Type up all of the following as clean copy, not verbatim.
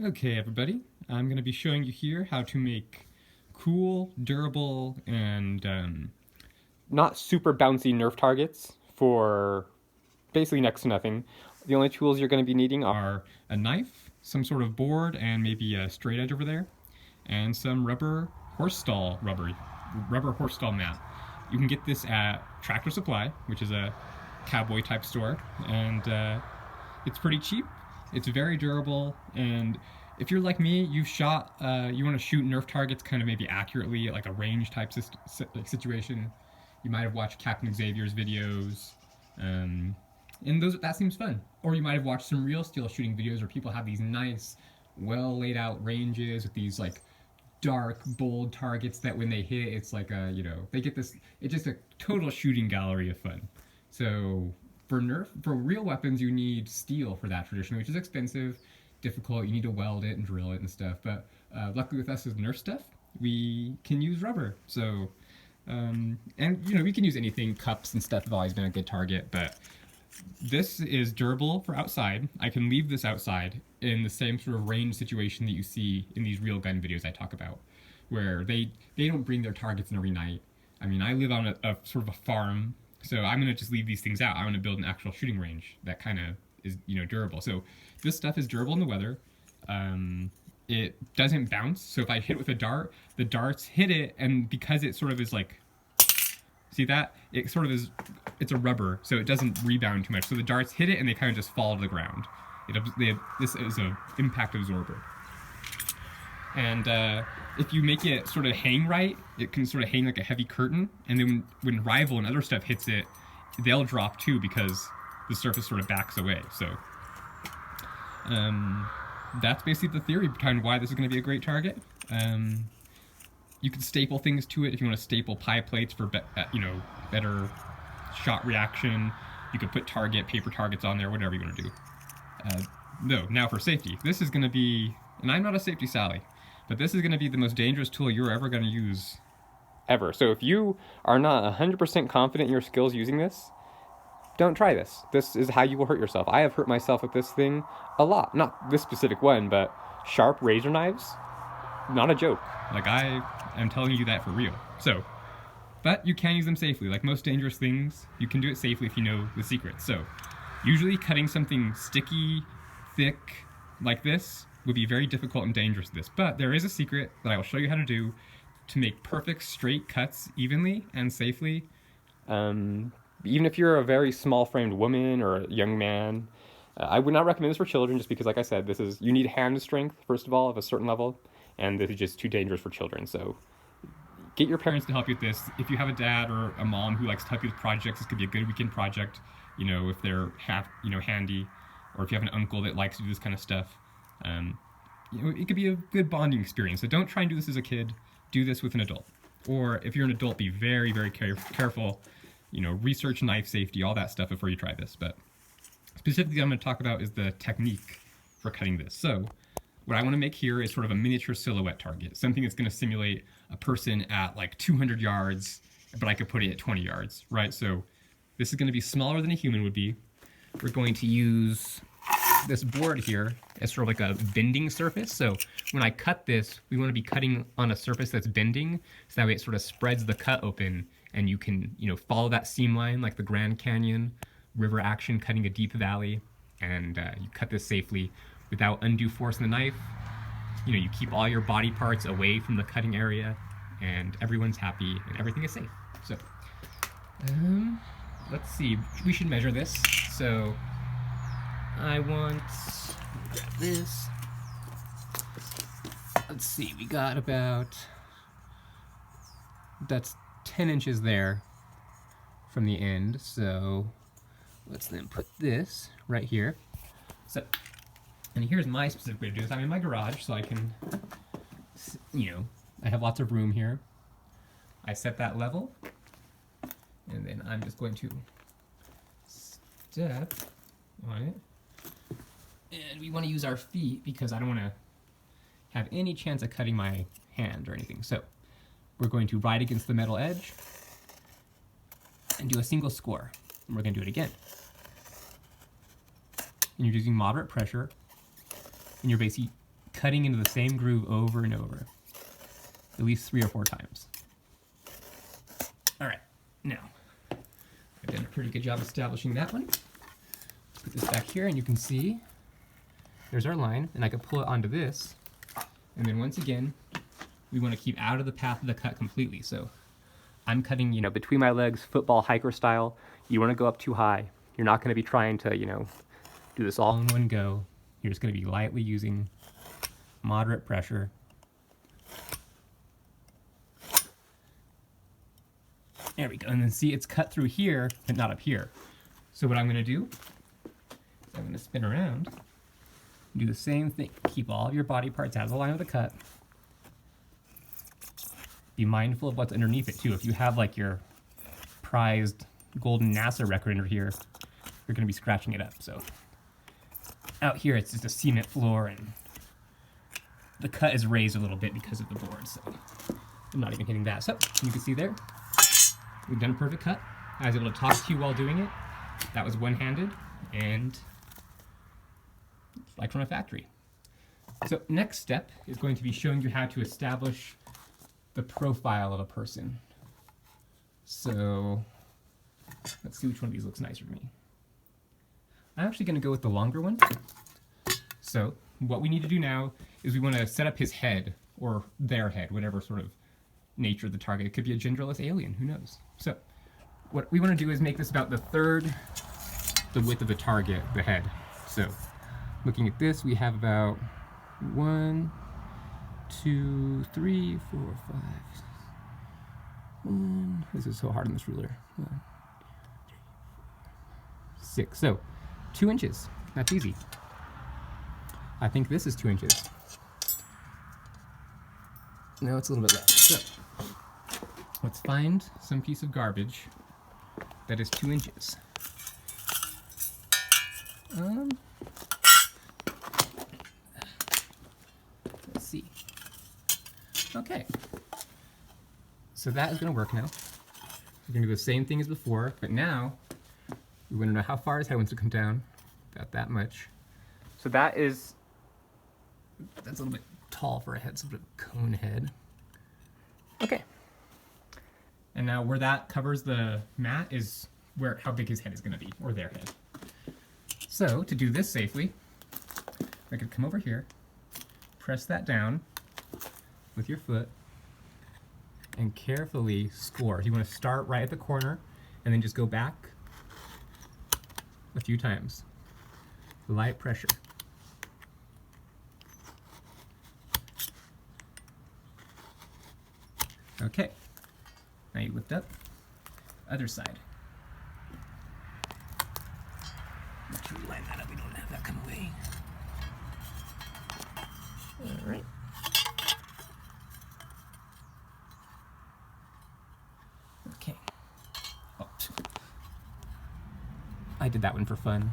Okay, everybody, I'm going to be showing you here how to make cool, durable, and not super bouncy Nerf targets for basically next to nothing. The only tools you're going to be needing are a knife, some sort of board, and maybe a straight edge over there, and some rubber horse stall mat. You can get this at Tractor Supply, which is a cowboy type store, and it's pretty cheap. It's very durable, and if you're like me, you want to shoot Nerf targets kind of maybe accurately, like a range type situation. You might have watched Captain Xavier's videos, um, and that seems fun. Or you might have watched some real steel shooting videos where people have these nice, well laid out ranges with these like dark, bold targets that when they hit, it's like they get this. It's just a total shooting gallery of fun. So for real weapons, you need steel for that traditionally, which is expensive, difficult. You need to weld it and drill it and stuff. But luckily with us as Nerf stuff, we can use rubber. So and we can use anything. Cups and stuff have always been a good target, but this is durable for outside. I can leave this outside in the same sort of range situation that you see in these real gun videos I talk about, where they don't bring their targets in every night. I mean, I live on a sort of a farm, so I'm gonna just leave these things out. I'm gonna build an actual shooting range that kind of is durable. So this stuff is durable in the weather. It doesn't bounce. So if I hit with a dart, the darts hit it, and because it sort of is like, see that? It sort of is, it's a rubber, so it doesn't rebound too much. So the darts hit it and they kind of just fall to the ground. This is an impact absorber. And if you make it sort of hang right, it can sort of hang like a heavy curtain. And then when Rival and other stuff hits it, they'll drop too because the surface sort of backs away. So that's basically the theory behind why this is going to be a great target. You can staple things to it if you want to staple pie plates for better shot reaction. You could put paper targets on there, whatever you want to do. No, now for safety. This is going to be, and I'm not a safety Sally, but this is going to be the most dangerous tool you're ever going to use. ever. So if you are not 100% confident in your skills using this, don't try this. This is how you will hurt yourself. I have hurt myself with this thing a lot. Not this specific one, but sharp razor knives, not a joke. Like, I am telling you that for real. So, but you can use them safely. Like most dangerous things, you can do it safely if you know the secret. So, usually cutting something sticky, thick, like this, would be very difficult and dangerous with this. But there is a secret that I will show you how to do to make perfect straight cuts evenly and safely. Even if you're a very small-framed woman or a young man, I would not recommend this for children just because, like I said, you need hand strength, first of all, of a certain level, and this is just too dangerous for children. So get your parents to help you with this. If you have a dad or a mom who likes to help you with projects, this could be a good weekend project, if they're handy, or if you have an uncle that likes to do this kind of stuff. It could be a good bonding experience. So don't try and do this as a kid. Do this with an adult. Or if you're an adult, be very, very careful. Research knife safety, all that stuff before you try this. But specifically what I'm going to talk about is the technique for cutting this. So what I want to make here is sort of a miniature silhouette target, something that's going to simulate a person at like 200 yards, but I could put it at 20 yards, right? So this is going to be smaller than a human would be. We're going to use this board here as sort of like a bending surface. So when I cut this, we want to be cutting on a surface that's bending, so that way it sort of spreads the cut open, and you can follow that seam line like the Grand Canyon river action cutting a deep valley, and you cut this safely without undue force in the knife. You keep all your body parts away from the cutting area, and everyone's happy and everything is safe. So let's see, we should measure this. So I want grab this. Let's see, we got about, that's 10 inches there from the end. So let's then put this right here. So, and here's my specific way to do this. I'm in my garage, so I can, I have lots of room here. I set that level, and then I'm just going to step on it. And we want to use our feet because I don't want to have any chance of cutting my hand or anything. So we're going to ride against the metal edge and do a single score. And we're going to do it again. And you're using moderate pressure, and you're basically cutting into the same groove over and over, at least 3 or 4 times. All right, now, I've done a pretty good job establishing that one. Let's put this back here, and you can see there's our line, and I can pull it onto this, and then once again, we want to keep out of the path of the cut completely. So I'm cutting, you know, between my legs, football hiker style. You want to go up too high. You're not going to be trying to, you know, do this all in one go. You're just going to be lightly using moderate pressure. There we go. And then see, it's cut through here, but not up here. So what I'm going to do is I'm going to spin around, do the same thing. Keep all of your body parts out of the line of the cut. Be mindful of what's underneath it too. If you have like your prized golden NASA record under here, you're going to be scratching it up. So out here, it's just a cement floor, and the cut is raised a little bit because of the board. So I'm not even hitting that. So you can see there, we've done a perfect cut. I was able to talk to you while doing it. That was one-handed, and like from a factory. So next step is going to be showing you how to establish the profile of a person. So let's see which one of these looks nicer to me. I'm actually going to go with the longer one. So what we need to do now is we want to set up his head, or their head, whatever sort of nature of the target. It could be a genderless alien, who knows? So what we want to do is make this about the width of the target, the head. So looking at this, we have about 1, 2, 3, 4, 5. This is so hard on this ruler. 1, 2, 3, 4, 6. So 2 inches. That's easy. I think this is 2 inches. No, it's a little bit less. So let's find some piece of garbage that is 2 inches. Let's see. Okay. So that is going to work now. We're going to do the same thing as before, but now we want to know how far his head wants to come down. About that much. So that's a little bit tall for a head, sort of cone head. Okay. And now where that covers the mat is how big his head is going to be, or their head. So to do this safely, I could come over here, press that down with your foot, and carefully score. You want to start right at the corner and then just go back a few times. Light pressure. Okay. Now you lift up. Other side. Make sure we line that up. We don't have that come away. All right. Okay. Oh. I did that one for fun.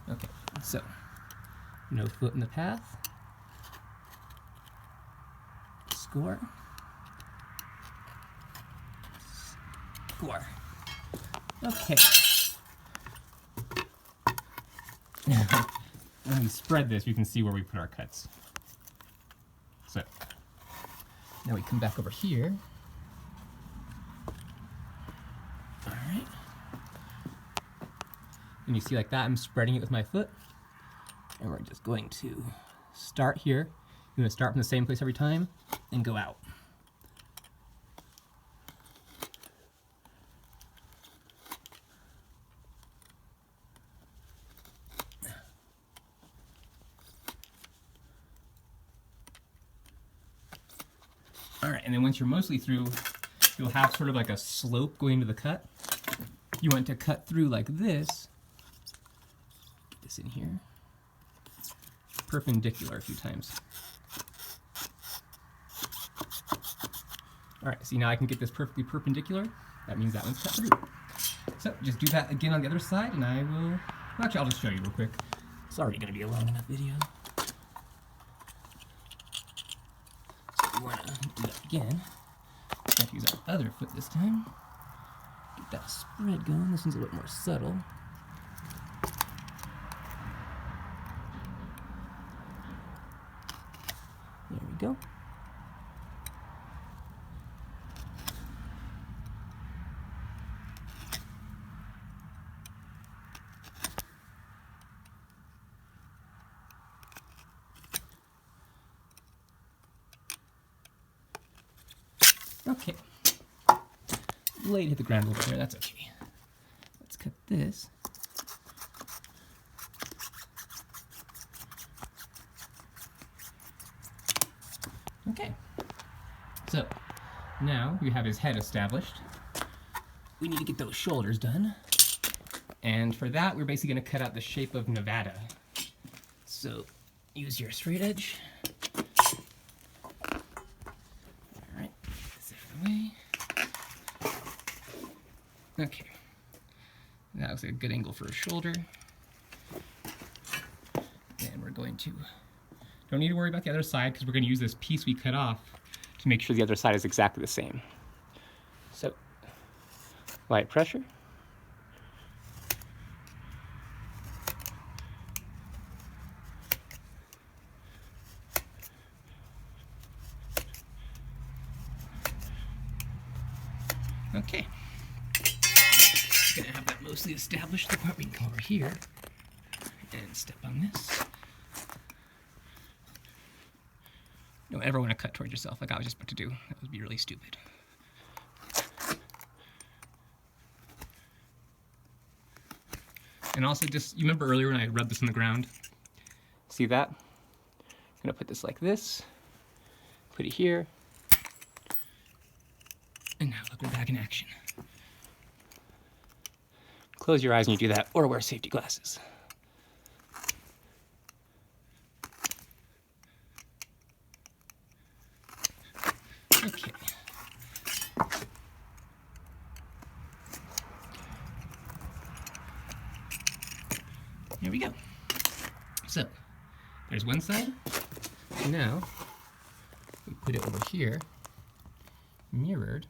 Okay, so no foot in the path. Score. Score. Okay. When we spread this, you can see where we put our cuts. So now we come back over here. All right. And you see like that, I'm spreading it with my foot. And we're just going to start here. You want to start from the same place every time and go out. All right, and then once you're mostly through, you'll have sort of like a slope going to the cut. You want to cut through like this. Get this in here. Perpendicular a few times. All right, see now I can get this perfectly perpendicular. That means that one's cut through. So just do that again on the other side, and I will, well, actually I'll just show you real quick. It's already gonna be a long enough video. So we wanna do that again. We have to use our other foot this time. Get that spread going. This one's a little more subtle. There we go. Okay. Blade hit the ground a little bit there, that's okay. Let's cut this. Okay. So, now we have his head established. We need to get those shoulders done. And for that, we're basically going to cut out the shape of Nevada. So, use your straight edge. Alright, get this out of the way. Okay. That looks like a good angle for a shoulder. And we're going to... Don't need to worry about the other side because we're going to use this piece we cut off to make sure the other side is exactly the same. So, light pressure. Okay. We're going to have that mostly established. The part we can come over here and step on this. Don't ever want to cut towards yourself like I was just about to do. That would be really stupid. And also just, you remember earlier when I rubbed this on the ground? See that? I'm gonna put this like this, put it here, and now look, we're back in action. Close your eyes when you do that, or wear safety glasses. Okay. Here we go. So, there's one side. Now, we put it over here, mirrored,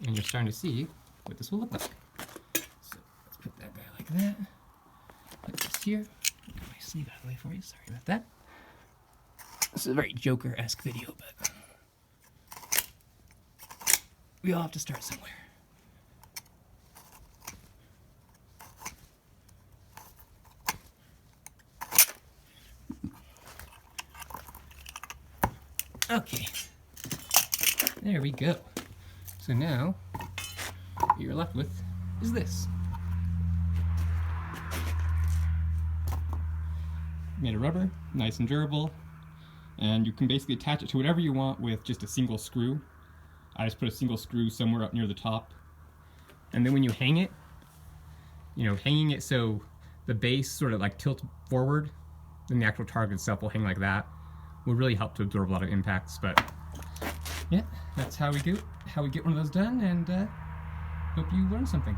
and you're starting to see what this will look like. So, let's put that guy like that. Put this here. Get my sleeve out of the way for you. Sorry about that. This is a very Joker-esque video, but we all have to start somewhere. Okay, there we go. So now, what you're left with is this. Made of rubber, nice and durable, and you can basically attach it to whatever you want with just a single screw. I just put a single screw somewhere up near the top. And then when you hang it, hanging it so the base sort of like tilts forward, then the actual target itself will hang like that. Will really help to absorb a lot of impacts, but yeah, that's how we get one of those done, and hope you learned something.